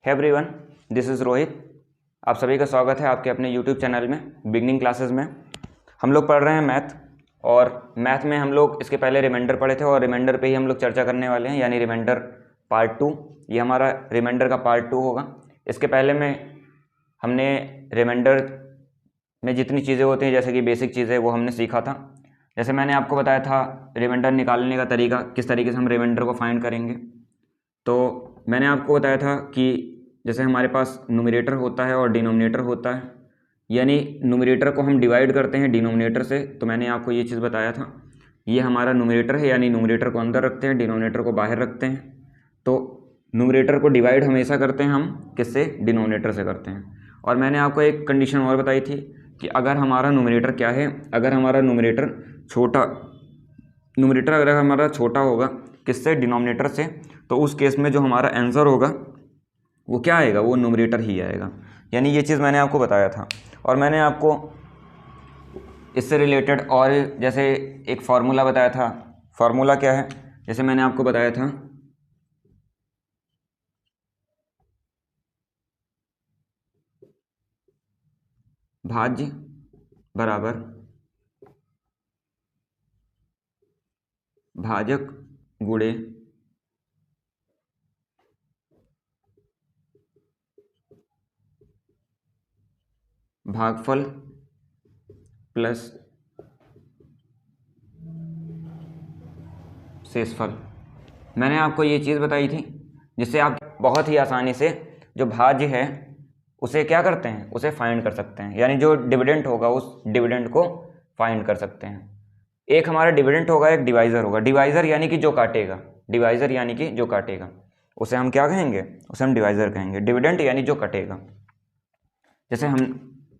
Hey everyone, this is Rohit. आप सभी का स्वागत है आपके अपने यूट्यूब चैनल में बिगनिंग क्लासेस में। हम लोग पढ़ रहे हैं मैथ, और मैथ में हम लोग इसके पहले रिमाइंडर पढ़े थे और रिमाइंडर पे ही हम लोग चर्चा करने वाले हैं, यानी रिमाइंडर पार्ट 2। ये हमारा रिमाइंडर का पार्ट 2 होगा। इसके पहले में हमने रिमाइंडर में जितनी चीज़ें होती हैं, जैसे कि बेसिक चीज़ें, वो हमने सीखा था। जैसे मैंने आपको बताया था रिमाइंडर निकालने का तरीका, किस तरीके से हम रिमाइंडर को फाइंड करेंगे। तो मैंने आपको बताया था कि जैसे हमारे पास न्यूमरेटर होता है और डिनोमिनेटर होता है, यानी न्यूमरेटर को हम डिवाइड करते हैं डिनोमिनेटर से। तो मैंने आपको ये चीज़ बताया था, ये हमारा न्यूमरेटर है, यानी न्यूमरेटर को अंदर रखते हैं, डिनोमिनेटर को बाहर रखते हैं। तो न्यूमरेटर को डिवाइड हमेशा करते हैं हम किससे? डिनोमिनेटर से करते हैं। और मैंने आपको एक कंडीशन और बताई थी कि अगर हमारा न्यूमरेटर क्या है, अगर हमारा न्यूमरेटर अगर हमारा छोटा होगा किससे? डिनोमिनेटर से, तो उस केस में जो हमारा आंसर होगा वो क्या आएगा? वो न्यूमरेटर ही आएगा। यानी ये चीज़ मैंने आपको बताया था। और मैंने आपको इससे रिलेटेड और जैसे एक फार्मूला बताया था। फार्मूला क्या है? जैसे मैंने आपको बताया था भाज्य बराबर भाजक गुणे भागफल प्लस शेषफल। मैंने आपको ये चीज़ बताई थी जिससे आप बहुत ही आसानी से जो भाज्य है उसे क्या करते हैं? उसे फाइंड कर सकते हैं, यानी जो डिविडेंड होगा उस डिविडेंड को फाइंड कर सकते हैं। एक हमारा डिविडेंड होगा, एक डिवाइज़र होगा। डिवाइज़र यानी कि जो काटेगा, डिवाइज़र यानी कि जो काटेगा, उसे हम क्या कहेंगे? उसे हम डिवाइज़र कहेंगे। डिविडेंड यानी जो कटेगा। जैसे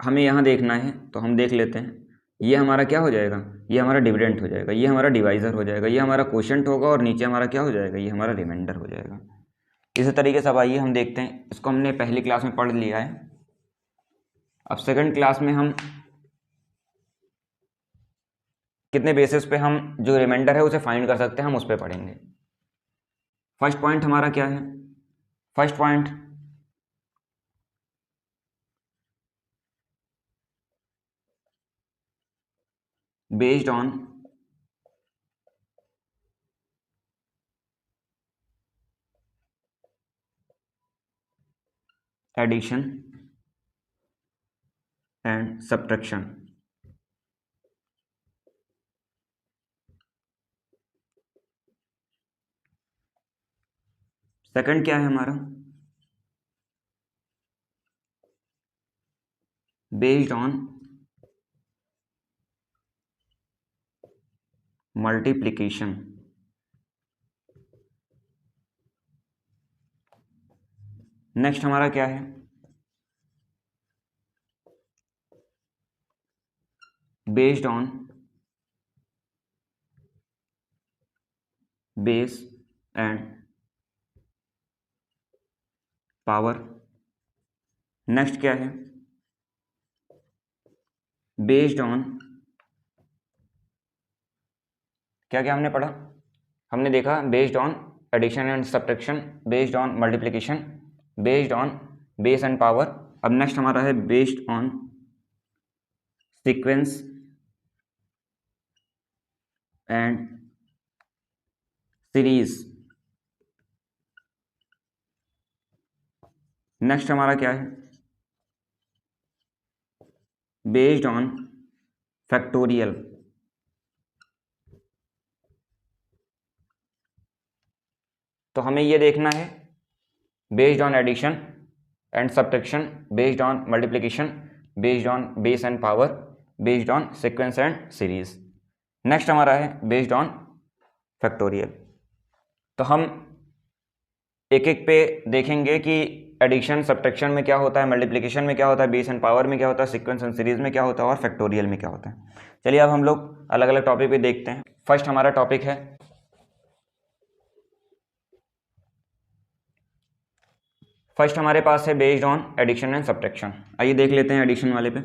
हमें यहाँ देखना है तो हम देख लेते हैं, ये हमारा क्या हो जाएगा? ये हमारा डिविडेंड हो जाएगा, ये हमारा डिवाइज़र हो जाएगा, ये हमारा क्वोशिएंट होगा, और नीचे हमारा क्या हो जाएगा? ये हमारा रिमाइंडर हो जाएगा। इसी तरीके से अब आइए हम देखते हैं। इसको हमने पहली क्लास में पढ़ लिया है। अब सेकंड क्लास में हम कितने बेसिस पे हम जो रिमाइंडर है उसे फाइंड कर सकते हैं, हम उस पर पढ़ेंगे। फर्स्ट पॉइंट हमारा क्या है? First point, based on addition and subtraction. Second क्या है हमारा? Based on multiplication. नेक्स्ट हमारा क्या है? Based on base and power. Next क्या है? बेस्ड ऑन, क्या क्या हमने पढ़ा? हमने देखा based on addition and subtraction, based on multiplication, based on base and power. अब नेक्स्ट हमारा है based on sequence and series. Next हमारा क्या है? Based on factorial. तो हमें ये देखना है based on addition and subtraction, based on multiplication, based on base and power, based on sequence and series. Next हमारा है बेस्ड ऑन फैक्टोरियल। तो हम एक एक पे देखेंगे कि एडिशन सब्ट्रैक्शन में क्या होता है, मल्टीप्लिकेशन में क्या होता है, बेस एंड पावर में क्या होता है, सीक्वेंस एंड सीरीज में क्या होता है, और फैक्टोरियल में क्या होता है। चलिए अब हम लोग अलग अलग टॉपिक पे देखते हैं। फर्स्ट हमारा टॉपिक है फर्स्ट हमारे पास है based on addition and subtraction. आइए देख लेते हैं एडिशन वाले पे।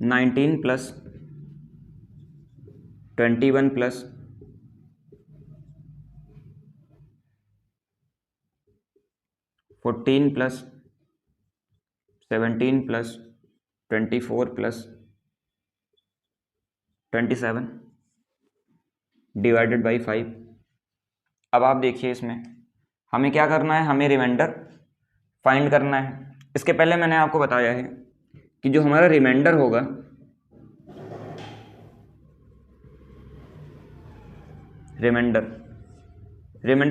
19 plus 21 plus 14 plus 17 plus 24 plus 27 divided by 5। अब आप देखिए इसमें हमें क्या करना है, हमें रिमाइंडर फाइंड करना है। इसके पहले मैंने आपको बताया है कि जो हमारा रिमाइंडर होगा, रिमाइंडर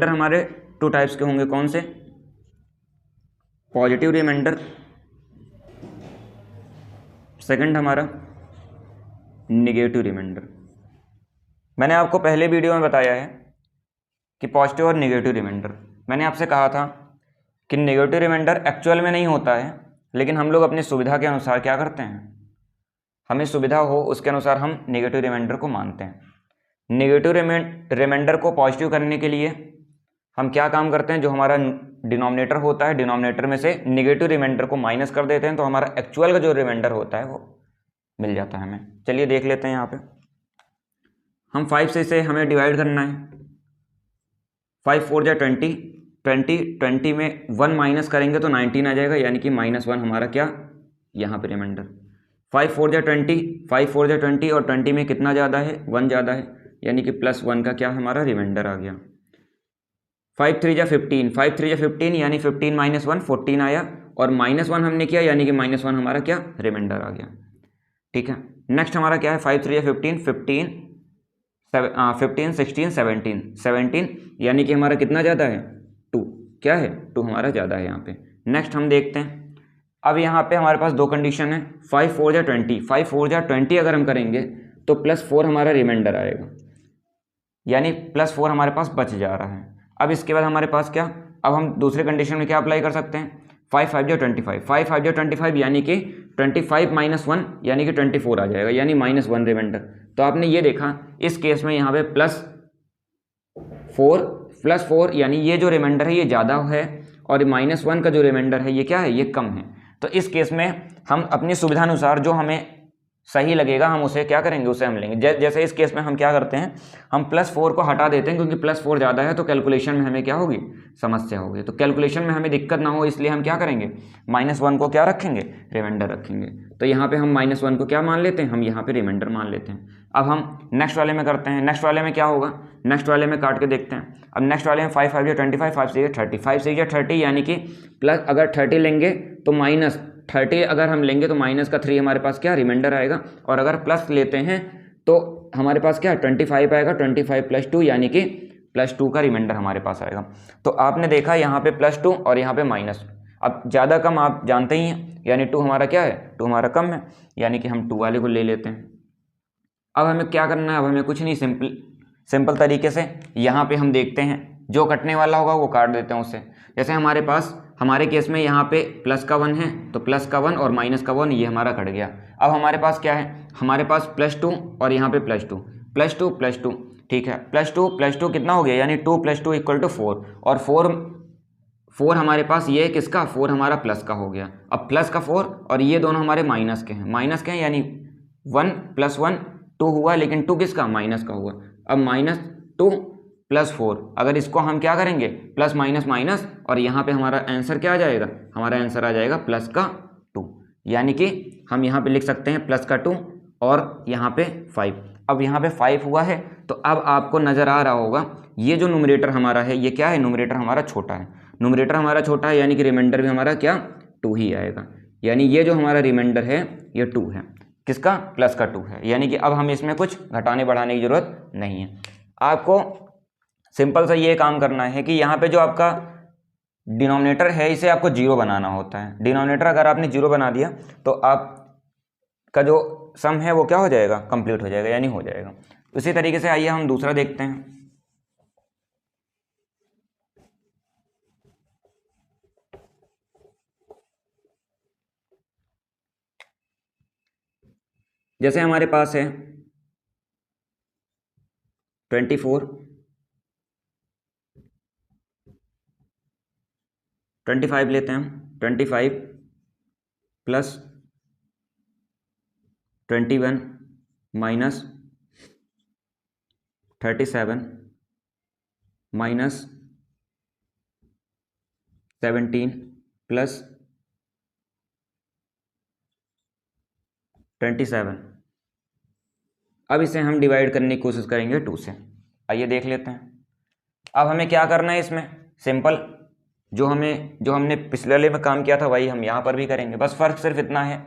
हमारे टू टाइप्स के होंगे। कौन से? पॉजिटिव रिमाइंडर, सेकंड हमारा नेगेटिव रिमाइंडर। मैंने आपको पहले वीडियो में बताया है कि पॉजिटिव और नेगेटिव रिमाइंडर, मैंने आपसे कहा था कि नेगेटिव रिमाइंडर एक्चुअल में नहीं होता है, लेकिन हम लोग अपनी सुविधा के अनुसार क्या करते हैं, हमें सुविधा हो उसके अनुसार हम नेगेटिव रिमाइंडर को मानते हैं। नेगेटिव रिमाइंडर को पॉजिटिव करने के लिए हम क्या काम करते हैं, जो हमारा डिनोमिनेटर होता है, डिनोमिनेटर में से नेगेटिव रिमाइंडर को माइनस कर देते हैं, तो हमारा एक्चुअल का जो रिमाइंडर होता है वो मिल जाता है हमें। चलिए देख लेते हैं। यहाँ पे हम 5 से इसे हमें डिवाइड करना है। 5 4 जा 20, 20 में 1 माइनस करेंगे तो 19 आ जाएगा, यानी कि -1 हमारा क्या यहाँ पे रिमाइंडर। 5 4 जा 20, 5 4 जा 20 और 20 में कितना ज़्यादा है, 1 ज़्यादा है, यानी कि +1 का क्या हमारा रिमाइंडर आ गया। 5 3 जा 15, 5 3 जा 15 यानी 15 - 1 14 आया, और -1 हमने किया यानी कि -1 हमारा क्या रिमाइंडर आ गया। ठीक है, नेक्स्ट हमारा क्या है, 5 3 जा 15, 15 16 17, 17 यानी कि हमारा कितना ज़्यादा है, 2, क्या है 2 हमारा ज़्यादा है यहाँ पे। नेक्स्ट हम देखते हैं, अब यहाँ पे हमारे पास दो कंडीशन है। 5 4 जा 20, 5 4 जा 20 अगर हम करेंगे तो +4 हमारा रिमाइंडर आएगा, यानी +4 हमारे पास बच जा रहा है। अब इसके बाद हमारे पास क्या, अब हम दूसरे कंडीशन में क्या अप्लाई कर सकते हैं, 5 5 जा 25, 5 5 जा 25 यानी कि 25 - 1 यानी कि 24 आ जाएगा, यानी -1 रिमाइंडर। तो आपने ये देखा इस केस में यहाँ पे +4 यानी ये जो रिमाइंडर है ये ज़्यादा है, और -1 का जो रिमाइंडर है ये क्या है, ये कम है। तो इस केस में हम अपनी सुविधानुसार जो हमें सही लगेगा हम उसे क्या करेंगे, उसे हम लेंगे। जैसे इस केस में हम क्या करते हैं, हम +4 को हटा देते हैं, क्योंकि +4 ज़्यादा है तो कैलकुलेशन में हमें क्या होगी, समस्या होगी। तो कैलकुलेशन में हमें दिक्कत ना हो इसलिए हम क्या करेंगे, -1 को क्या रखेंगे, रिमाइंडर रखेंगे। तो यहाँ पे हम -1 को क्या मान लेते हैं, हम यहाँ पे रिमाइंडर मान लेते हैं। अब हम नेक्स्ट वाले में करते हैं। नेक्स्ट वाले में क्या होगा, नेक्स्ट वाले में काट के देखते हैं। अब नेक्स्ट वाले में 5 5 जा 25, 5 6 जा 30, 5 6 जा 30 यानी कि प्लस अगर 30 लेंगे तो -30 अगर हम लेंगे तो -3 हमारे पास क्या रिमाइंडर आएगा, और अगर प्लस लेते हैं तो हमारे पास क्या 25 आएगा, 25 + 2 यानी कि +2 का रिमाइंडर हमारे पास आएगा। तो आपने देखा यहाँ पे +2 और यहाँ पे माइनस। अब ज़्यादा कम आप जानते ही हैं, यानी 2 हमारा क्या है, 2 हमारा कम है, यानी कि हम 2 वाले को ले लेते हैं। अब हमें क्या करना है, अब हमें कुछ नहीं, सिंपल तरीके से यहाँ पे हम देखते हैं, जो कटने वाला होगा वो काट देते हैं उससे। जैसे हमारे पास हमारे केस में यहाँ पे प्लस का 1 है, तो प्लस का 1 और माइनस का 1 ये हमारा कट गया। अब हमारे पास क्या है, हमारे पास +2 और यहाँ पे +2 ठीक है। +2 कितना हो गया, यानी 2 + 2 = 4, और 4 हमारे पास ये किसका, 4 हमारा प्लस का हो गया। अब प्लस का 4 और ये दोनों हमारे माइनस के हैं, यानी 1 + 1 2 हुआ, लेकिन 2 किसका, माइनस का हुआ। अब -2 + 4, अगर इसको हम क्या करेंगे, प्लस माइनस माइनस, और यहाँ पे हमारा आंसर क्या आ जाएगा, हमारा आंसर आ जाएगा +2, यानी कि हम यहाँ पे लिख सकते हैं +2 और यहाँ पे 5। अब यहाँ पे 5 हुआ है, तो अब आपको नज़र आ रहा होगा ये जो न्यूमरेटर हमारा है ये क्या है, न्यूमरेटर हमारा छोटा है। न्यूमरेटर हमारा छोटा है यानी कि रिमाइंडर भी हमारा क्या 2 ही आएगा, यानी ये जो हमारा रिमाइंडर है ये 2 है, किसका, +2 है। यानी कि अब हम इसमें कुछ घटाने बढ़ाने की ज़रूरत नहीं है। आपको सिंपल सा ये काम करना है कि यहाँ पे जो आपका डिनोमिनेटर है इसे आपको 0 बनाना होता है। डिनोमिनेटर अगर आपने 0 बना दिया तो आपका जो सम है वो क्या हो जाएगा, कंप्लीट हो जाएगा, यानी हो जाएगा। उसी तरीके से आइए हम दूसरा देखते हैं। जैसे हमारे पास है 24 25 लेते हैं हम, 25 + 21 - 37 - 17 प्लस 27। अब इसे हम डिवाइड करने की कोशिश करेंगे 2 से। आइए देख लेते हैं। अब हमें क्या करना है इसमें, सिंपल जो हमने पिछले वाले में काम किया था वही हम यहाँ पर भी करेंगे, बस फ़र्क सिर्फ इतना है,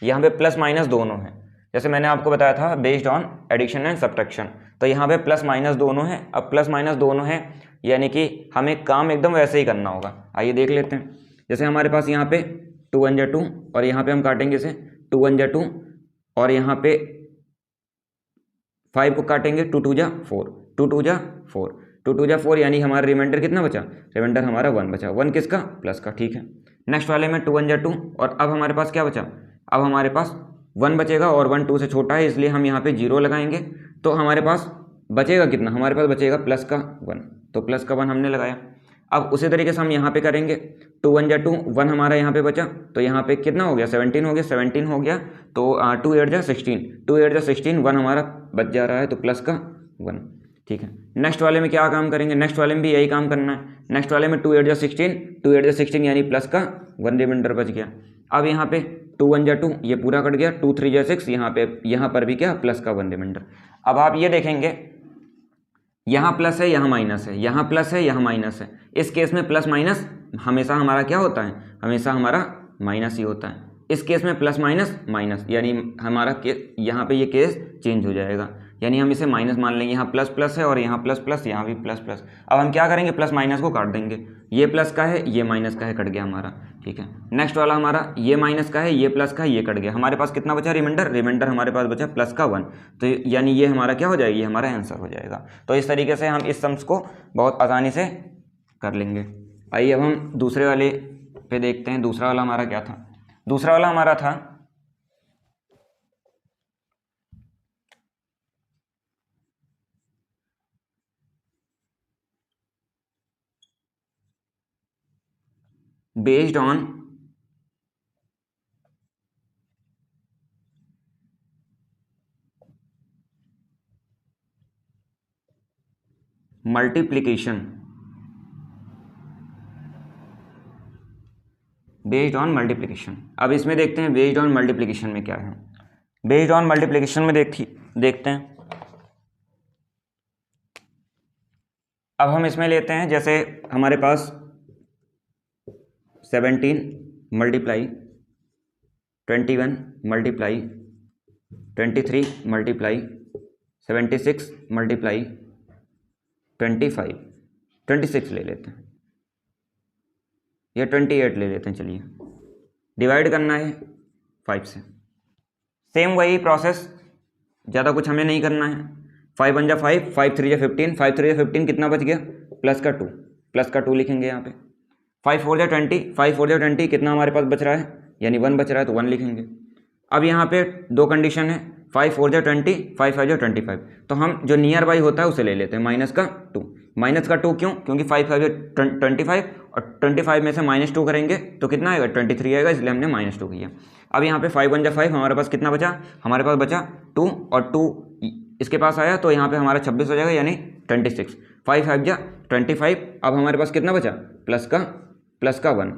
यहाँ पे प्लस माइनस दोनों है। जैसे मैंने आपको बताया था based on addition and subtraction, तो यहाँ पे प्लस माइनस दोनों है। अब प्लस माइनस दोनों है यानी कि हमें काम एकदम वैसे ही करना होगा। आइए देख लेते हैं। जैसे हमारे पास यहाँ पे 2 1 2 और यहाँ पे हम काटेंगे इसे 2 1 2 और यहाँ पे 5 को काटेंगे 2 2 4, 2 2 4, 2 2 4 यानी हमारा रिमाइंडर कितना बचा, रिमाइंडर हमारा 1 बचा। 1 किसका, प्लस का, ठीक है। नेक्स्ट वाले में 2 1 2 और अब हमारे पास क्या बचा, अब हमारे पास 1 बचेगा और 1 2 से छोटा है इसलिए हम यहाँ पे 0 लगाएंगे। तो हमारे पास बचेगा कितना, हमारे पास बचेगा प्लस का 1, तो प्लस का 1 हमने लगाया। अब उसी तरीके से हम यहाँ पे करेंगे 2 1 2 1 हमारा यहाँ पे बचा, तो यहाँ पे कितना हो गया, 17 हो गया, 17 हो गया तो 2 8 16, 2 8 16 1 हमारा बच जा रहा है तो प्लस का 1, ठीक है। नेक्स्ट वाले में क्या काम करेंगे, नेक्स्ट वाले में भी यही काम करना है। नेक्स्ट वाले में 2 8 16, 2 8 16 यानी प्लस का 1 रिमाइंडर बच गया। अब यहाँ पे 2 1 2 ये पूरा कट गया, 2 3 6 यहाँ पर भी क्या, प्लस का 1 रिमाइंडर। अब आप ये देखेंगे यहाँ प्लस है यहाँ माइनस है, यहाँ प्लस है यहाँ माइनस है। इस केस में प्लस माइनस हमेशा हमारा क्या होता है, हमेशा हमारा माइनस ही होता है। इस केस में प्लस माइनस माइनस यानी हमारा यहाँ पे ये केस चेंज हो जाएगा, यानी हम इसे माइनस मान लेंगे। यहाँ प्लस प्लस है और यहाँ प्लस प्लस, यहाँ भी प्लस प्लस। अब हम क्या करेंगे, प्लस माइनस को काट देंगे, ये प्लस का है ये माइनस का है, कट गया हमारा, ठीक है। नेक्स्ट वाला हमारा ये माइनस का है ये प्लस का है, ये कट गया। हमारे पास कितना बचा रिमाइंडर, रिमाइंडर हमारे पास बचा प्लस का 1, तो यानी ये हमारा क्या हो जाएगी, ये हमारा आंसर हो जाएगा। तो इस तरीके से हम इस सम्स को बहुत आसानी से कर लेंगे। आइए अब हम दूसरे वाले पे देखते हैं। दूसरा वाला हमारा क्या था, दूसरा वाला हमारा था based on multiplication, based on multiplication. अब इसमें देखते हैं बेस्ड ऑन मल्टीप्लिकेशन में क्या है। बेस्ड ऑन मल्टीप्लिकेशन में देखते हैं। अब हम इसमें लेते हैं, जैसे हमारे पास 17 मल्टीप्लाई 21 मल्टीप्लाई 23 मल्टीप्लाई 76 मल्टीप्लाई 26 ले लेते हैं या 28 ले लेते हैं। चलिए डिवाइड करना है 5 से। सेम वही प्रोसेस, ज़्यादा कुछ हमें नहीं करना है। 5 1 5, 5 3 15, 5 3 15 कितना बच गया, प्लस का 2, प्लस का 2 लिखेंगे यहाँ पे। 5 4 20, 5 4 20 कितना हमारे पास बच रहा है, यानी 1 बच रहा है तो 1 लिखेंगे। अब यहाँ पे दो कंडीशन है, 5 4 20, 5 5 25, तो हम जो नियर बाई होता है उसे ले लेते हैं, माइनस का 2। माइनस का 2 क्यों, क्योंकि 5 5 25 और 25 में से -2 करेंगे तो कितना आएगा, 23 आएगा, इसलिए हमने -2 किया। अब यहाँ पे 5 1 5 हमारे पास कितना बचा, हमारे पास बचा 2 और 2 इसके पास आया तो यहाँ पे हमारा 26 हो जाएगा, यानी 26। 5 5 25। अब हमारे पास कितना बचा, प्लस का 1,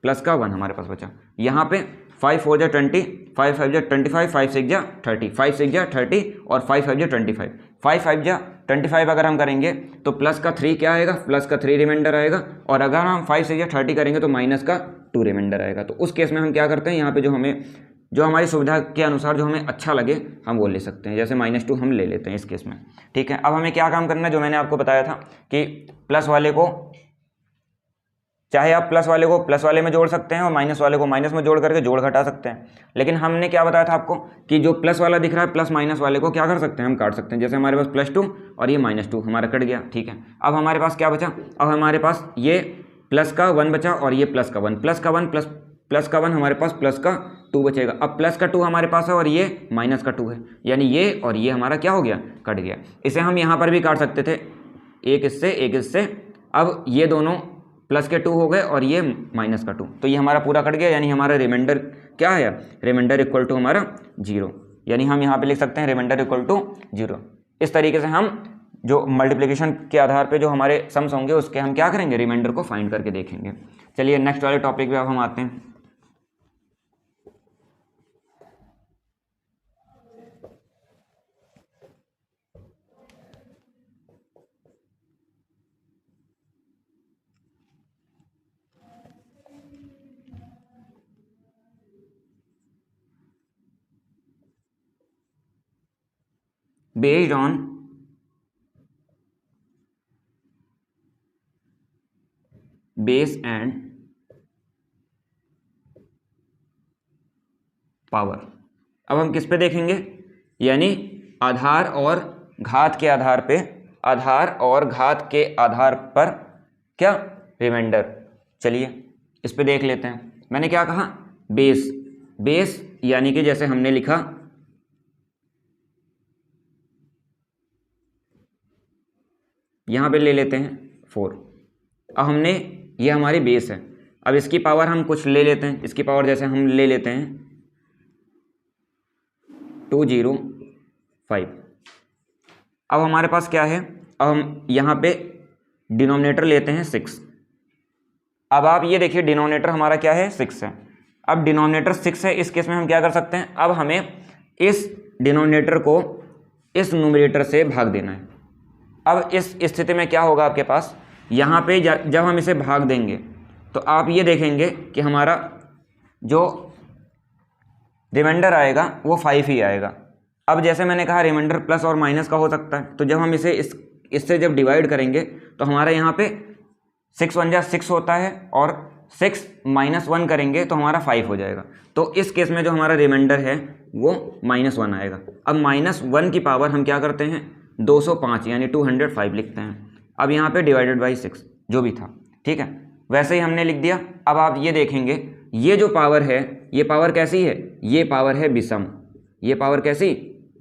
प्लस का 1 हमारे पास बचा। यहाँ पे 5 4 20, 5 5 25, 5 6 30, 5 6 30 और 5 5 25, 5 5 25 अगर हम करेंगे तो प्लस का 3 क्या आएगा, प्लस का 3 रिमाइंडर आएगा। और अगर हम 5 6 30 करेंगे तो माइनस का 2 रिमाइंडर आएगा। तो उस केस में हम क्या करते हैं, यहाँ पे जो हमारी सुविधा के अनुसार जो हमें अच्छा लगे हम वो ले सकते हैं। जैसे -2 हम ले लेते हैं इस केस में, ठीक है। अब हमें क्या काम करना है, जो मैंने आपको बताया था कि प्लस वाले को, चाहे आप प्लस वाले को प्लस वाले में जोड़ सकते हैं और माइनस वाले को माइनस में जोड़ करके जोड़ घटा सकते हैं। लेकिन हमने क्या बताया था आपको कि जो प्लस वाला दिख रहा है प्लस माइनस वाले को क्या कर सकते हैं, हम काट सकते हैं। जैसे हमारे पास +2 और ये -2 हमारा कट गया, ठीक है। अब हमारे पास क्या बचा, अब हमारे पास ये प्लस का 1 बचा और ये प्लस का 1, प्लस का 1 प्लस का 1 हमारे पास प्लस का 2 बचेगा। अब प्लस का 2 हमारे पास है और ये माइनस का 2 है, यानी ये और ये हमारा क्या हो गया, कट गया। इसे हम यहाँ पर भी काट सकते थे, एक इससे। अब ये दोनों प्लस के 2 हो गए और ये माइनस का 2, तो ये हमारा पूरा कट गया, यानी हमारा रिमाइंडर क्या है, रिमाइंडर इक्वल टू हमारा 0, यानी हम यहाँ पे लिख सकते हैं रिमाइंडर इक्वल टू 0। इस तरीके से हम जो मल्टीप्लिकेशन के आधार पे जो हमारे सम्स होंगे उसके हम क्या करेंगे, रिमाइंडर को फाइंड करके देखेंगे। चलिए नेक्स्ट वाले टॉपिक पे अब हम आते हैं। Based on base and power. अब हम किस पे देखेंगे, यानी आधार और घात के आधार पे, आधार और घात के आधार पर क्या, रिमाइंडर। चलिए इस पे देख लेते हैं। मैंने क्या कहा, बेस, बेस यानी कि जैसे हमने लिखा यहां पे ले लेते हैं 4। अब हमने, ये हमारी बेस है, अब इसकी पावर हम कुछ ले लेते हैं, इसकी पावर जैसे हम ले लेते हैं 205। अब हमारे पास क्या है, अब हम यहाँ पे डिनोमिनेटर लेते हैं 6। अब आप ये देखिए डिनोमिनेटर हमारा क्या है, 6 है। अब डिनोमिनेटर 6 है, इस केस में हम क्या कर सकते हैं, अब हमें इस डिनोमिनेटर को इस न्यूमरेटर से भाग देना है। अब इस स्थिति में क्या होगा आपके पास, यहाँ पे जब हम इसे भाग देंगे तो आप ये देखेंगे कि हमारा जो रिमाइंडर आएगा वो 5 ही आएगा। अब जैसे मैंने कहा रिमाइंडर प्लस और माइनस का हो सकता है, तो जब हम इसे इससे जब डिवाइड करेंगे तो हमारा यहाँ पे 6 1 जा 6 होता है, और 6 - 1 करेंगे तो हमारा 5 हो जाएगा। तो इस केस में जो हमारा रिमाइंडर है वो -1 आएगा। अब -1 की पावर हम क्या करते हैं, 205 यानी 205 लिखते हैं। अब यहाँ पे डिवाइडेड बाई 6 जो भी था, ठीक है, वैसे ही हमने लिख दिया। अब आप ये देखेंगे ये जो पावर है, ये पावर कैसी है, ये पावर है विषम। ये पावर कैसी,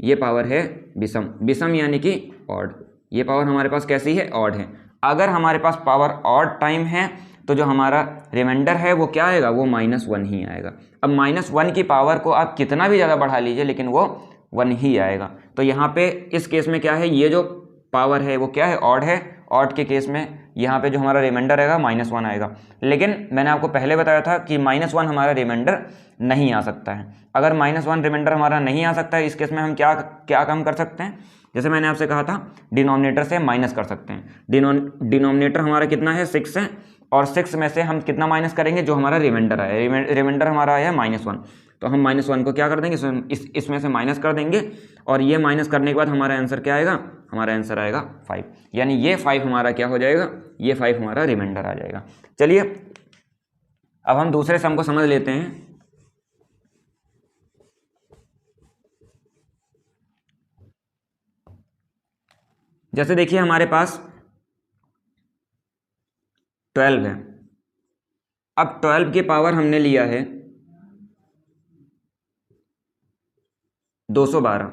ये पावर है विषम, विषम यानी कि ऑड। ये पावर हमारे पास कैसी है, ऑड है। अगर हमारे पास पावर ऑड टाइम है तो जो हमारा रिमाइंडर है वो क्या आएगा, वो -1 ही आएगा। अब -1 की पावर को आप कितना भी ज़्यादा बढ़ा लीजिए लेकिन वो 1 ही आएगा। तो यहाँ पे इस केस में क्या है, ये जो पावर है वो क्या है, ऑड है। ऑड के केस में यहाँ पे जो हमारा रिमाइंडर आएगा -1 आएगा। लेकिन मैंने आपको पहले बताया था कि -1 हमारा रिमाइंडर नहीं आ सकता है। अगर -1 रिमाइंडर हमारा नहीं आ सकता है, इस केस में हम क्या काम कर सकते हैं, जैसे मैंने आपसे कहा था डिनोमिनेटर से माइनस कर सकते हैं। डिनोमिनेटर हमारा कितना है, 6 है, और 6 में से हम कितना माइनस करेंगे, जो हमारा रिमाइंडर आया, रिमाइंडर हमारा आया -1, तो हम -1 को क्या कर देंगे, इसमें से माइनस कर देंगे, और ये माइनस करने के बाद हमारा आंसर क्या आएगा, हमारा आंसर आएगा 5। यानी ये 5 हमारा क्या हो जाएगा, ये 5 हमारा रिमाइंडर आ जाएगा। चलिए अब हम दूसरे सम को समझ लेते हैं। जैसे देखिए हमारे पास 12 है। अब 12 की पावर हमने लिया है 212,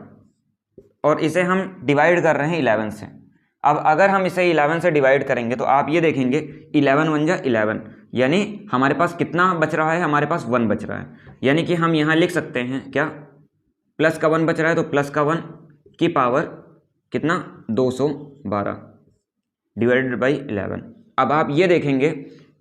और इसे हम डिवाइड कर रहे हैं 11 से। अब अगर हम इसे 11 से डिवाइड करेंगे तो आप ये देखेंगे 11 1 जा 11, यानी हमारे पास कितना बच रहा है, हमारे पास 1 बच रहा है। यानी कि हम यहाँ लिख सकते हैं क्या, प्लस का 1 बच रहा है, तो प्लस का 1 की पावर कितना, 212 डिवाइडेड बाई 11। अब आप ये देखेंगे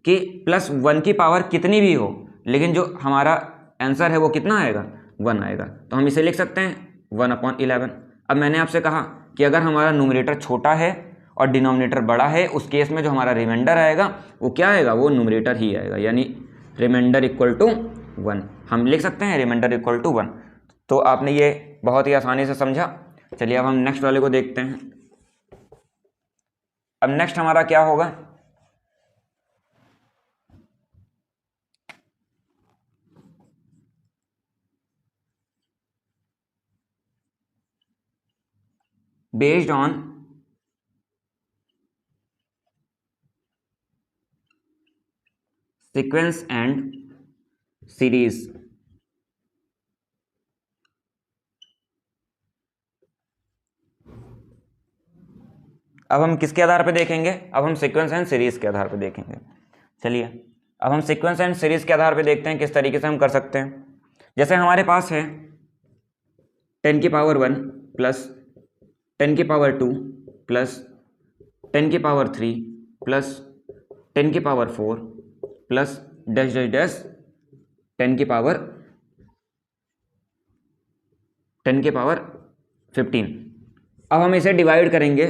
कि +1 की पावर कितनी भी हो, लेकिन जो हमारा आंसर है वो कितना आएगा, 1 आएगा। तो हम इसे लिख सकते हैं 1/11। अब मैंने आपसे कहा कि अगर हमारा न्यूमरेटर छोटा है और डिनोमिनेटर बड़ा है, उस केस में जो हमारा रिमाइंडर आएगा वो क्या आएगा, वो न्यूमरेटर ही आएगा, यानी रिमाइंडर इक्वल टू 1। हम लिख सकते हैं रिमाइंडर इक्वल टू 1। तो आपने ये बहुत ही आसानी से समझा। चलिए अब हम नेक्स्ट वाले को देखते हैं। अब नेक्स्ट हमारा क्या होगा, based on sequence and series. अब हम किसके आधार पे देखेंगे, अब हम सीक्वेंस एंड सीरीज के आधार पे देखेंगे। चलिए अब हम सीक्वेंस एंड सीरीज के आधार पे देखते हैं किस तरीके से हम कर सकते हैं। जैसे हमारे पास है 10 की पावर 1 प्लस 10 की पावर 2 प्लस 10 की पावर 3 प्लस 10 की power 4 plus dash dash dash 10 की पावर 15। अब हम इसे डिवाइड करेंगे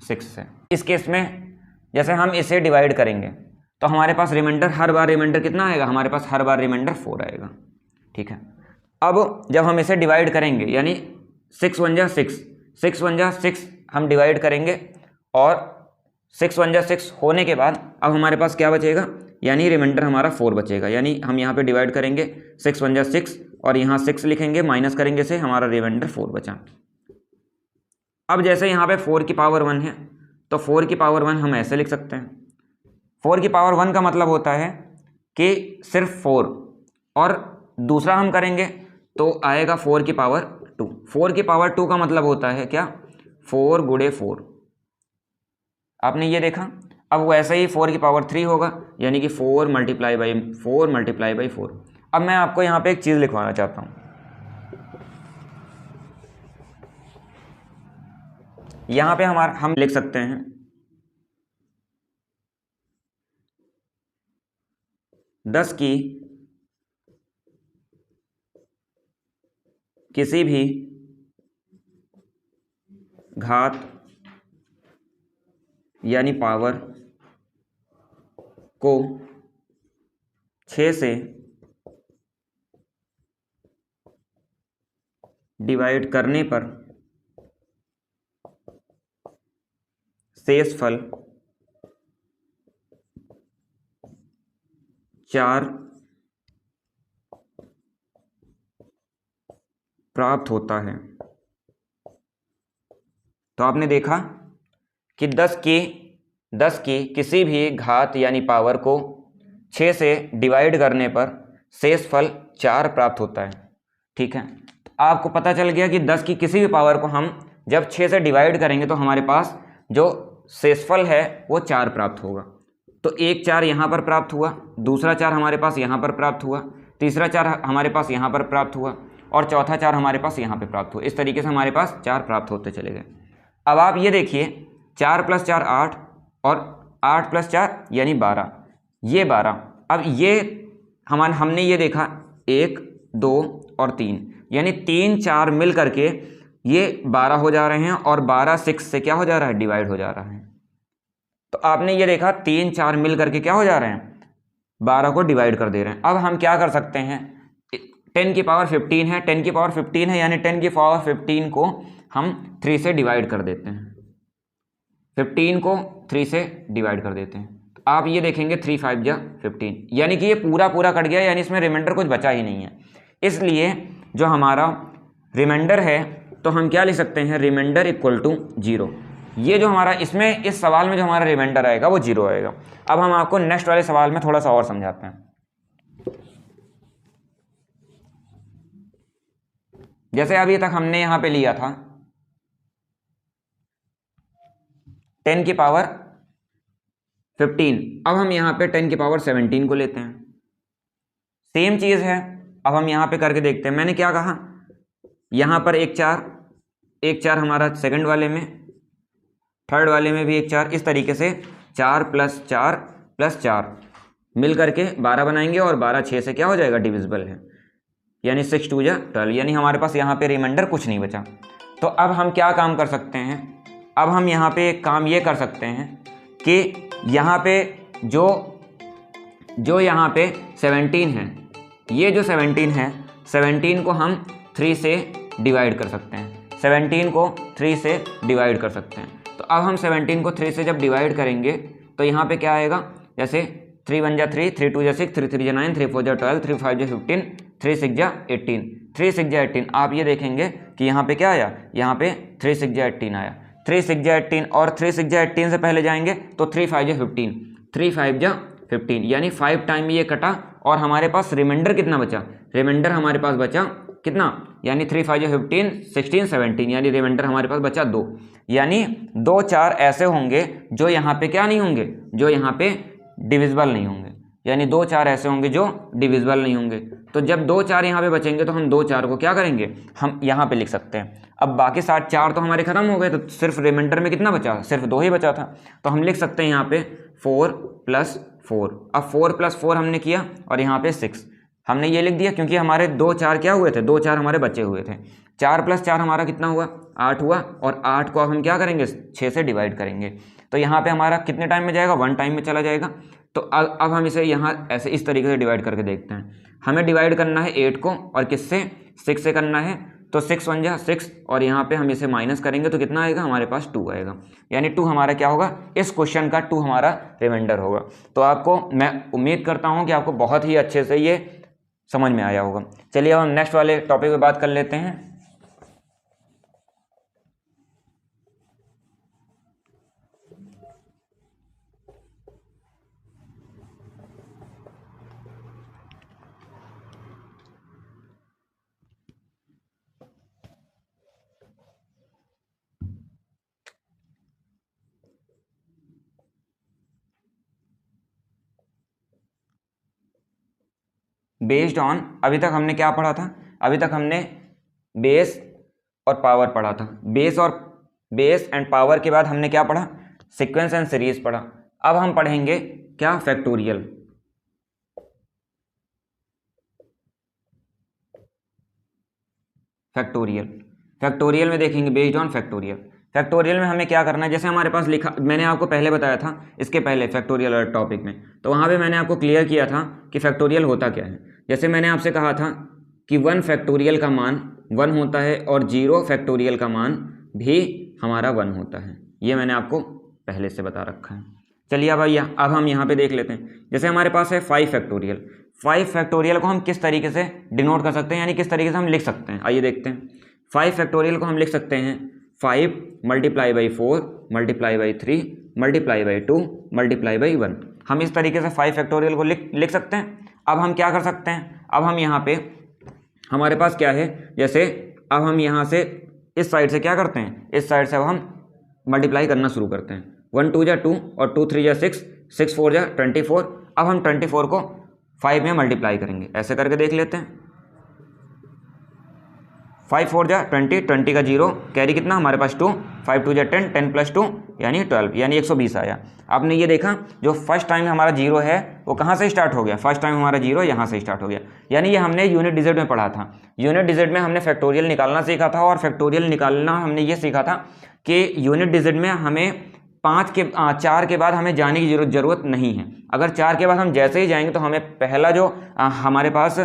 6 से। इस केस में जैसे हम इसे डिवाइड करेंगे तो हमारे पास रिमाइंडर, हर बार रिमाइंडर कितना आएगा, हमारे पास हर बार रिमाइंडर 4 आएगा। ठीक है, अब जब हम इसे डिवाइड करेंगे यानी 6 1 जा 6, 6 1 जा 6 हम डिवाइड करेंगे और 6 1 जा 6 होने के बाद अब हमारे पास क्या बचेगा, यानी रिमाइंडर हमारा 4 बचेगा। यानी हम यहाँ पे डिवाइड करेंगे 6 1 जा 6 और यहाँ 6 लिखेंगे, माइनस करेंगे से हमारा रिमाइंडर 4 बचा। अब जैसे यहाँ पे 4 की पावर 1 है तो 4 की पावर 1 हम ऐसे लिख सकते हैं। 4 की पावर 1 का मतलब होता है कि सिर्फ 4, और दूसरा हम करेंगे तो आएगा 4 की पावर 2। 4 की पावर 2 का मतलब होता है क्या, 4 गुणे 4। आपने ये देखा। अब वैसे ही 4 की पावर 3 होगा, यानी कि 4 मल्टीप्लाई बाई 4। अब मैं आपको यहाँ पे एक चीज़ लिखवाना चाहता हूँ। यहाँ पे हम लिख सकते हैं 10 की किसी भी घात यानी पावर को 6 से डिवाइड करने पर शेषफल 4 प्राप्त होता है। तो आपने देखा कि 10 की किसी भी घात यानी पावर को 6 से डिवाइड करने पर शेषफल 4 प्राप्त होता है। ठीक है, तो आपको पता चल गया कि 10 की किसी भी पावर को हम जब 6 से डिवाइड करेंगे तो हमारे पास जो शेषफल है वो 4 प्राप्त होगा। तो एक 4 यहाँ पर प्राप्त हुआ, दूसरा 4 हमारे पास यहाँ पर प्राप्त हुआ, तीसरा 4 हमारे पास यहाँ पर प्राप्त हुआ और चौथा 4 हमारे पास यहाँ पे प्राप्त हुआ। इस तरीके से हमारे पास 4 प्राप्त होते चले गए। अब आप ये देखिए 4 + 4 8 और 8 + 4 यानी 12, ये 12। अब ये हमने ये देखा 1 2 और 3, यानी 3 4 मिल करके ये 12 हो जा रहे हैं और 12 6 से क्या हो जा रहा है, डिवाइड हो जा रहा है। तो आपने ये देखा 3 4 मिल करके क्या हो जा रहे हैं, 12 को डिवाइड कर दे रहे हैं। अब हम क्या कर सकते हैं, 10 की पावर 15 है, 10 की पावर 15 है यानी 10 की पावर 15 को हम 3 से डिवाइड कर देते हैं। 15 को 3 से डिवाइड कर देते हैं तो आप ये देखेंगे 3 5 जा 15, यानी कि ये पूरा कट गया, यानी इसमें रिमाइंडर कुछ बचा ही नहीं है। इसलिए जो हमारा रिमाइंडर है तो हम क्या लिख सकते हैं, रिमाइंडर इक्वल टू 0। ये जो हमारा इसमें इस सवाल में जो हमारा रिमाइंडर आएगा वो 0 आएगा। अब हम आपको नेक्स्ट वाले सवाल में थोड़ा सा और समझाते हैं। जैसे अभी तक हमने यहां पे लिया था 10 की पावर 15, अब हम यहां पे 10 की पावर 17 को लेते हैं। सेम चीज है, अब हम यहां पे करके देखते हैं। मैंने क्या कहा, यहां पर एक 4 हमारा सेकंड वाले में, थर्ड वाले में भी एक 4, इस तरीके से 4 + 4 + 4 मिल करके 12 बनाएंगे और 12 6 से क्या हो जाएगा, डिविजिबल है, यानी 6 2 जा 12, यानी हमारे पास यहाँ पे रिमाइंडर कुछ नहीं बचा। तो अब हम क्या काम कर सकते हैं, अब हम यहाँ पे एक काम ये कर सकते हैं कि यहाँ पे जो यहाँ पे 17 है, ये जो 17 है, 17 को हम 3 से डिवाइड कर सकते हैं। 17 को 3 से डिवाइड कर सकते हैं। तो अब हम 17 को 3 से जब डिवाइड करेंगे तो यहाँ पे क्या आएगा, जैसे 3 1 जा 3, 3 2 जा 6, 3 3 जा 9, 3 4 जा 12, 3 5 जा 15, 3 6 जा 18, 3 6 जा 18। आप ये देखेंगे कि यहाँ पे क्या आया, यहाँ पे 3 6 जा 18 आया। 3 6 जा 18 और 3 6 जा 18 से पहले जाएंगे तो 3 5 जा 15, 3 5 जा 15, यानी 5 टाइम ये कटा और हमारे पास रिमाइंडर कितना बचा, रिमाइंडर हमारे पास बचा कितना, यानी 3 5 जा 15, 16 17, यानी रिमाइंडर हमारे पास बचा 2। यानी 2 4 ऐसे होंगे जो यहाँ पे क्या नहीं होंगे, जो यहाँ पे डिविजिबल नहीं होंगे, यानी 2 4 ऐसे होंगे जो डिविजिबल नहीं होंगे। तो जब 2 4 यहाँ पे बचेंगे तो हम 2 4 को क्या करेंगे, हम यहाँ पे लिख सकते हैं। अब बाकी 4 तो हमारे खत्म हो गए, तो सिर्फ रिमाइंडर में कितना बचा, सिर्फ 2 ही बचा था। तो हम लिख सकते हैं यहाँ पे 4 + 4। अब 4 + 4 हमने किया और यहाँ पे 6 हमने ये लिख दिया, क्योंकि हमारे 2 4 क्या हुए थे, 2 4 हमारे बचे हुए थे। 4 + 4 हमारा कितना हुआ, 8 हुआ। और 8 को अब हम क्या करेंगे, 6 से डिवाइड करेंगे। तो यहाँ पे हमारा कितने टाइम में जाएगा, 1 टाइम में चला जाएगा। तो अब हम इसे यहाँ ऐसे इस तरीके से डिवाइड करके देखते हैं। हमें डिवाइड करना है 8 को, और किससे, 6 से करना है। तो 6 × 1 = 6, और यहाँ पे हम इसे माइनस करेंगे तो कितना आएगा, हमारे पास 2 आएगा। यानी 2 हमारा क्या होगा, इस क्वेश्चन का 2 हमारा रिमाइंडर होगा। तो आपको, मैं उम्मीद करता हूँ कि आपको बहुत ही अच्छे से ये समझ में आया होगा। चलिए अब हम नेक्स्ट वाले टॉपिक पे बात कर लेते हैं। बेस्ड ऑन, अभी तक हमने क्या पढ़ा था, अभी तक हमने बेस और पावर पढ़ा था। बेस एंड पावर के बाद हमने क्या पढ़ा, सीक्वेंस एंड सीरीज पढ़ा। अब हम पढ़ेंगे क्या, फैक्टोरियल। फैक्टोरियल में देखेंगे बेस्ड ऑन फैक्टोरियल। फैक्टोरियल में हमें क्या करना है, जैसे हमारे पास लिखा, मैंने आपको पहले बताया था इसके पहले फैक्टोरियल वाले टॉपिक में, तो वहाँ पे मैंने आपको क्लियर किया था कि फैक्टोरियल होता क्या है। जैसे मैंने आपसे कहा था कि 1 फैक्टोरियल का मान 1 होता है, और 0 फैक्टोरियल का मान भी हमारा 1 होता है। ये मैंने आपको पहले से बता रखा है। चलिए अब हम यहाँ पे देख लेते हैं। जैसे हमारे पास है 5 फैक्टोरियल। 5 फैक्टोरियल को हम किस तरीके से डिनोट कर सकते हैं, यानी किस तरीके से हम लिख सकते हैं, आइए देखते हैं। 5 फैक्टोरियल को हम लिख सकते हैं 5 × 4 × 3 × 2 × 1। हम इस तरीके से 5 फैक्टोरियल को लिख सकते हैं। अब हम क्या कर सकते हैं, अब हम यहाँ पे हमारे पास क्या है, जैसे अब हम यहाँ से इस साइड से क्या करते हैं, इस साइड से अब हम मल्टीप्लाई करना शुरू करते हैं। 1 2 = 2 और 2 3 = 6, 6 4 = 24। अब हम 24 को 5 में मल्टीप्लाई करेंगे, ऐसे करके देख लेते हैं। 5 4 = 20, 20 का 0 कैरी कितना हमारे पास 2, 5 2 = 10, 10 + 2 यानी 12, यानी 120 आया। आपने ये देखा, जो फर्स्ट टाइम हमारा 0 है वो कहाँ से स्टार्ट हो गया, फर्स्ट टाइम हमारा 0 यहाँ से स्टार्ट हो गया। यानी ये हमने यूनिट डिजिट में पढ़ा था। यूनिट डिजिट में हमने फैक्टोरियल निकालना सीखा था, और फैक्टोरियल निकालना हमने ये सीखा था कि यूनिट डिजिट में हमें 4 के बाद हमें जाने की ज़रूरत नहीं है। अगर 4 के बाद हम जैसे ही जाएंगे तो हमें पहला जो हमारे पास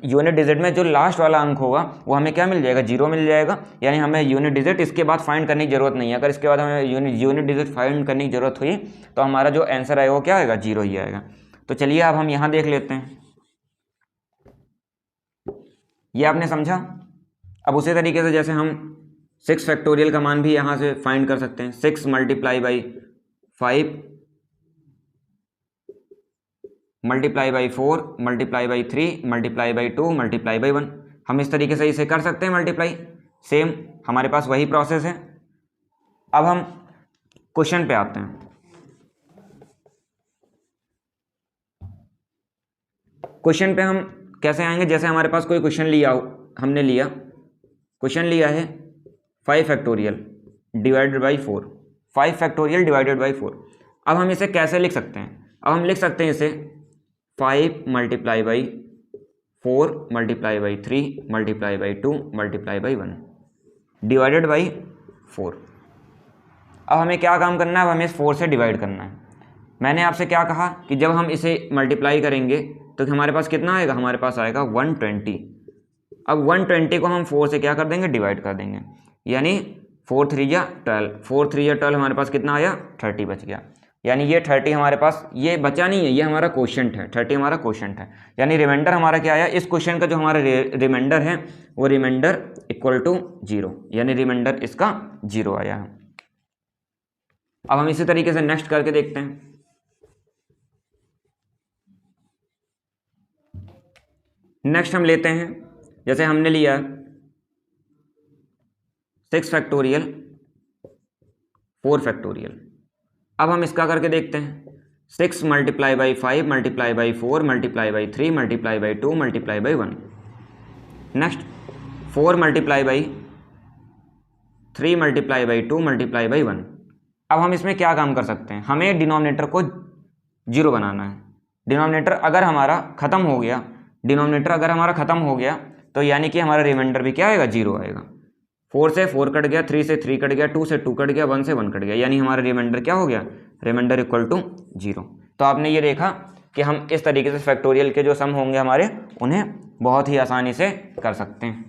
यूनिट डिजिट में जो लास्ट वाला अंक होगा वो हमें क्या मिल जाएगा, 0 मिल जाएगा। यानी हमें यूनिट डिजिट इसके बाद फाइंड करने की ज़रूरत नहीं है। अगर इसके बाद हमें यूनिट डिजिट फाइंड करने की ज़रूरत हुई तो हमारा जो आंसर आएगा वो क्या आएगा, 0 ही आएगा। तो चलिए अब हम यहाँ देख लेते हैं, ये आपने समझा। अब उसी तरीके से जैसे हम 6 फैक्टोरियल का मान भी यहाँ से फाइंड कर सकते हैं। 6 × 5 × 5 × 4 × 3 × 2 × 1। हम इस तरीके से इसे कर सकते हैं मल्टीप्लाई। सेम हमारे पास वही प्रोसेस है। अब हम क्वेश्चन पे आते हैं। क्वेश्चन पे हम कैसे आएंगे, जैसे हमारे पास कोई क्वेश्चन क्वेश्चन लिया है 5 factorial divided by 4, 5 factorial divided by 4। अब हम इसे कैसे लिख सकते हैं, अब हम लिख सकते हैं इसे 5 × 4 × 3 × 2 × 1 डिवाइडेड बाई 4। अब हमें क्या काम करना है, अब हमें इस 4 से डिवाइड करना है। मैंने आपसे क्या कहा कि जब हम इसे मल्टीप्लाई करेंगे तो हमारे पास कितना आएगा, हमारे पास आएगा 120। अब 120 को हम 4 से क्या कर देंगे, डिवाइड कर देंगे। यानी 4 3 = 12, 4 3 = 12 हमारे पास कितना आया, 30 बच गया। यानी ये 30 हमारे पास, ये बचा नहीं है, ये हमारा क्वोशंट है, 30 हमारा क्वोशंट है। यानी रिमाइंडर हमारा क्या आया, इस क्वेश्चन का जो हमारा रिमाइंडर है वो रिमाइंडर इक्वल टू 0, यानी रिमाइंडर इसका 0 आया है। अब हम इसी तरीके से नेक्स्ट करके देखते हैं। नेक्स्ट हम लेते हैं, जैसे हमने लिया 6 फैक्टोरियल 4 फैक्टोरियल। अब हम इसका करके देखते हैं। 6 multiply by 5 multiply by 4 multiply by 3 multiply by 2 multiply by 1। Next 4 multiply by 3 multiply by 2 multiply by 1। अब हम इसमें क्या काम कर सकते हैं, हमें डिनोमिनेटर को 0 बनाना है। डिनोमिनेटर अगर हमारा ख़त्म हो गया, डिनोमिनेटर अगर हमारा ख़त्म हो गया तो यानी कि हमारा रिमाइंडर भी क्या आएगा, 0 आएगा। 4 से 4 कट गया, 3 से 3 कट गया, 2 से 2 कट गया, 1 से 1 कट गया, यानी हमारा रिमाइंडर क्या हो गया, रिमाइंडर इक्वल टू 0। तो आपने ये देखा कि हम इस तरीके से फैक्टोरियल के जो सम होंगे हमारे, उन्हें बहुत ही आसानी से कर सकते हैं।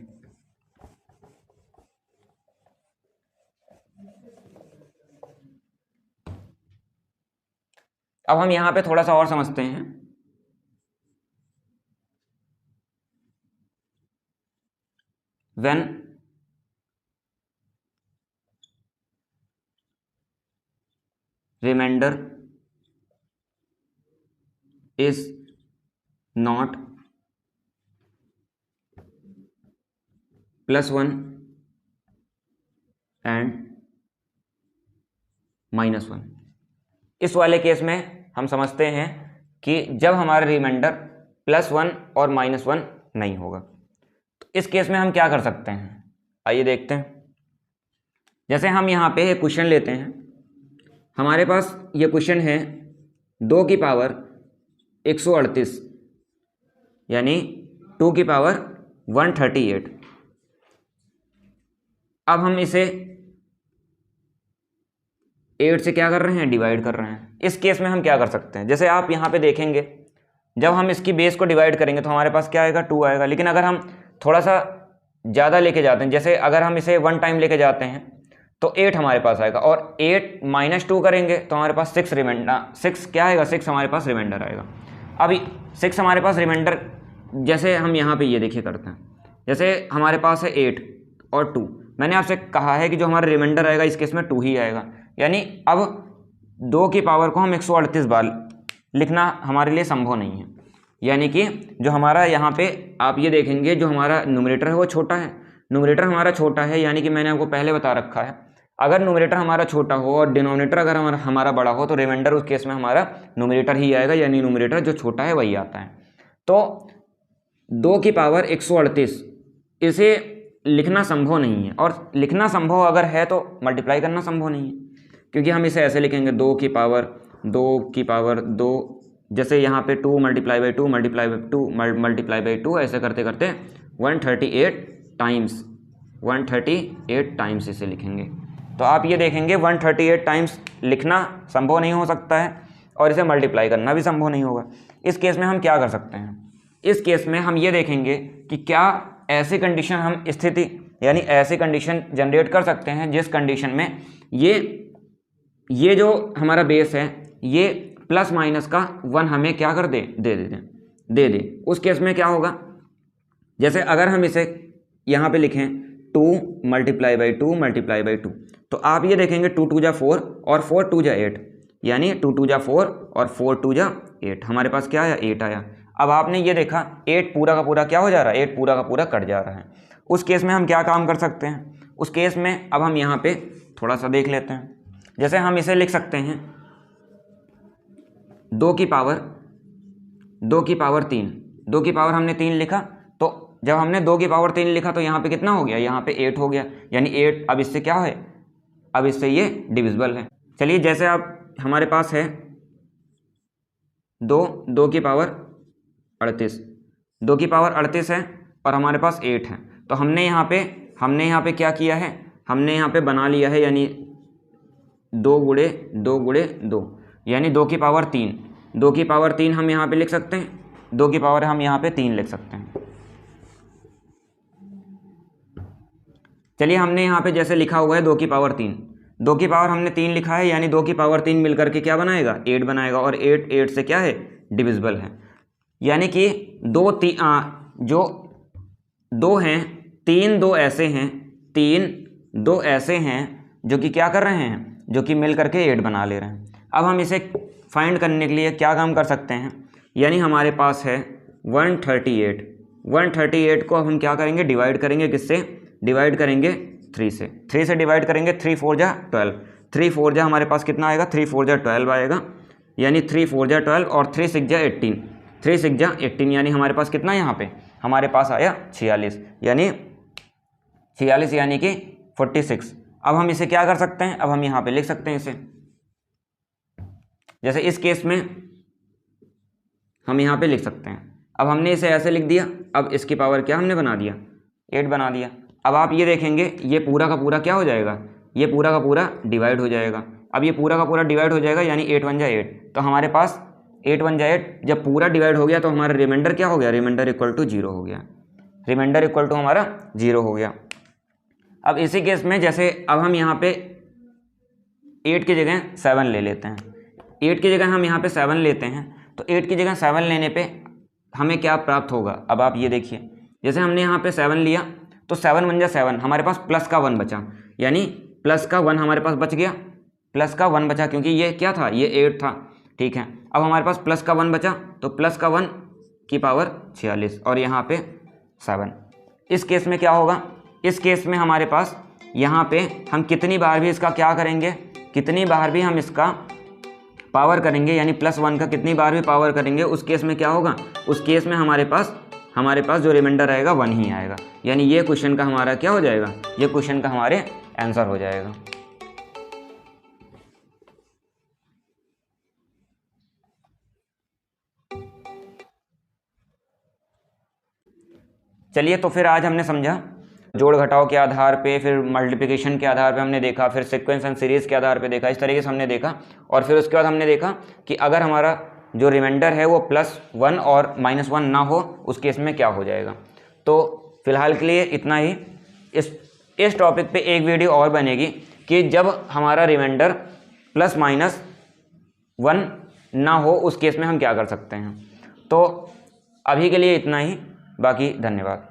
अब हम यहाँ पे थोड़ा सा और समझते हैं। When reminder is not +1 and -1, इस वाले केस में हम समझते हैं कि जब हमारा रिमाइंडर +1 और -1 नहीं होगा, तो इस केस में हम क्या कर सकते हैं, आइए देखते हैं। जैसे हम यहाँ पे एक क्वेश्चन लेते हैं, हमारे पास ये क्वेश्चन है 2 की पावर 138 यानी 2 की पावर 138। अब हम इसे 8 से क्या कर रहे हैं, डिवाइड कर रहे हैं। इस केस में हम क्या कर सकते हैं, जैसे आप यहाँ पे देखेंगे, जब हम इसकी बेस को डिवाइड करेंगे तो हमारे पास क्या आएगा, 2 आएगा। लेकिन अगर हम थोड़ा सा ज़्यादा लेके जाते हैं, जैसे अगर हम इसे 1 टाइम लेके जाते हैं तो 8 हमारे पास आएगा, और 8 - 2 करेंगे तो हमारे पास 6 रिमाइंडर, 6 क्या आएगा, 6 हमारे पास रिमाइंडर आएगा। अभी 6 हमारे पास रिमाइंडर, जैसे हम यहाँ पे ये देखिए करते हैं, जैसे हमारे पास है 8 और 2, मैंने आपसे कहा है कि जो हमारा रिमाइंडर आएगा इस केस में 2 ही आएगा। यानी अब 2 की पावर को हम 138 बार लिखना हमारे लिए संभव नहीं है। यानी कि जो हमारा यहाँ पे आप ये देखेंगे, जो हमारा न्यूमरेटर है वो छोटा है, न्यूमरेटर हमारा छोटा है, यानी कि मैंने आपको पहले बता रखा है, अगर न्यूमरेटर हमारा छोटा हो और डिनोमिनेटर अगर हमारा बड़ा हो तो रिमाइंडर उस केस में हमारा न्यूमरेटर ही आएगा, यानी न्यूमरेटर जो छोटा है वही आता है। तो 2 की पावर 138 इसे लिखना संभव नहीं है, और लिखना संभव अगर है तो मल्टीप्लाई करना संभव नहीं है, क्योंकि हम इसे ऐसे लिखेंगे 2 की पावर 2, जैसे यहाँ पे 2 multiply by 2 multiply by 2 multiply by 2, ऐसे करते करते 138 टाइम्स इसे लिखेंगे। तो आप ये देखेंगे 138 टाइम्स लिखना संभव नहीं हो सकता है, और इसे मल्टीप्लाई करना भी संभव नहीं होगा। इस केस में हम क्या कर सकते हैं, इस केस में हम ये देखेंगे कि क्या ऐसी कंडीशन हम स्थिति यानी ऐसी कंडीशन जनरेट कर सकते हैं जिस कंडीशन में ये जो हमारा बेस है ये प्लस माइनस का 1 हमें क्या कर दे दे। उस केस में क्या होगा, जैसे अगर हम इसे यहाँ पे लिखें 2 मल्टीप्लाई बाई 2 मल्टीप्लाई बाई 2, तो आप ये देखेंगे 2 2 जा 4 और 4 2 जा 8, यानी 2 2 जा 4 और 4 2 जा 8, हमारे पास क्या आया, 8 आया। अब आपने ये देखा 8 पूरा का पूरा क्या हो जा रहा है, 8 पूरा का पूरा कट जा रहा है। उस केस में हम क्या काम कर सकते हैं, उस केस में अब हम यहाँ पे थोड़ा सा देख लेते हैं। जैसे हम इसे लिख सकते हैं 2 की पावर 3, 2 की पावर हमने 3 लिखा, तो जब हमने 2 की पावर 3 लिखा तो यहाँ पे कितना हो गया, यहाँ पे 8 हो गया, यानी 8 अब इससे क्या है, अब इससे ये डिविजिबल है। चलिए जैसे आप हमारे पास है 2 की पावर 38, 2 की पावर 38 है और हमारे पास 8 है, तो हमने यहाँ पे क्या किया है, हमने यहाँ पे बना लिया है, यानी 2 गुणे 2 यानी 2 की पावर 3, 2 की पावर 3 हम यहाँ पे लिख सकते हैं, 2 की पावर हम यहाँ पे 3 लिख सकते हैं। चलिए हमने यहाँ पे जैसे लिखा हुआ है 2 की पावर 3, 2 की पावर हमने 3 लिखा है, यानी 2 की पावर 3 मिलकर के क्या बनाएगा, 8 बनाएगा, और 8 से क्या है, डिविजिबल है। यानी कि जो 2 हैं, 3 2 ऐसे हैं जो कि क्या कर रहे हैं, जो कि मिल करके 8 बना ले रहे हैं। अब हम इसे फाइंड करने के लिए क्या काम कर सकते हैं, यानी हमारे पास है 138 को अब हम क्या करेंगे, डिवाइड करेंगे, किससे डिवाइड करेंगे, 3 से डिवाइड करेंगे, 3 4 जा 12, 3 4 जा हमारे पास कितना आएगा, 3 4 जा 12 आएगा, यानी 3 4 जा 12 और 3 6 जा 18, 3 6 जा 18 यानी हमारे पास कितना यहाँ पे हमारे पास आया 46, यानी 46 यानी कि 46। अब हम इसे क्या कर सकते हैं, अब हम यहाँ पे लिख सकते हैं इसे, जैसे इस केस में हम यहाँ पे लिख सकते हैं। अब हमने इसे ऐसे लिख दिया, अब इसकी पावर क्या हमने बना दिया 8 बना दिया। अब आप ये देखेंगे ये पूरा का पूरा क्या हो जाएगा, ये पूरा का पूरा डिवाइड हो जाएगा। अब ये पूरा का पूरा डिवाइड हो जाएगा यानी 8 1 जा 8, तो हमारे पास 8 1 जा 8 जब पूरा डिवाइड हो गया तो हमारा रिमाइंडर क्या हो गया, रिमाइंडर इक्वल टू 0 हो गया, रिमाइंडर इक्वल टू हमारा 0 हो गया। अब इसी केस में जैसे अब हम यहाँ पे 8 की जगह 7 ले लेते हैं, 8 की जगह हम यहाँ पे 7 लेते हैं, तो 8 की जगह 7 लेने पे हमें क्या प्राप्त होगा। अब आप ये देखिए, जैसे हमने यहाँ पे 7 लिया तो 7 1 जा 7, हमारे पास प्लस का 1 बचा, यानी प्लस का 1 हमारे पास बच गया, प्लस का 1 बचा क्योंकि ये क्या था, ये 8 था, ठीक है। अब हमारे पास प्लस का 1 बचा, तो प्लस का 1 की पावर 46 और यहाँ पे 7। इस केस में क्या होगा, इस केस में हमारे पास यहाँ पे हम कितनी बार भी इसका क्या करेंगे, कितनी बार भी हम इसका पावर करेंगे यानी +1 का कितनी बार भी पावर करेंगे, उस केस में क्या होगा, उस केस में हमारे पास जो रिमाइंडर आएगा 1 ही आएगा, यानी ये क्वेश्चन का हमारा क्या हो जाएगा, ये क्वेश्चन का हमारे आंसर हो जाएगा। चलिए तो फिर आज हमने समझा जोड़ घटाव के आधार पे, फिर मल्टीप्लिकेशन के आधार पे हमने देखा, फिर सीक्वेंस एंड सीरीज़ के आधार पे देखा, इस तरीके से हमने देखा। और फिर उसके बाद हमने देखा कि अगर हमारा जो रिमाइंडर है वो +1 और -1 ना हो उस केस में क्या हो जाएगा। तो फिलहाल के लिए इतना ही। इस टॉपिक पे एक वीडियो और बनेगी कि जब हमारा रिमाइंडर +-1 ना हो उस केस में हम क्या कर सकते हैं। तो अभी के लिए इतना ही, बाकी धन्यवाद।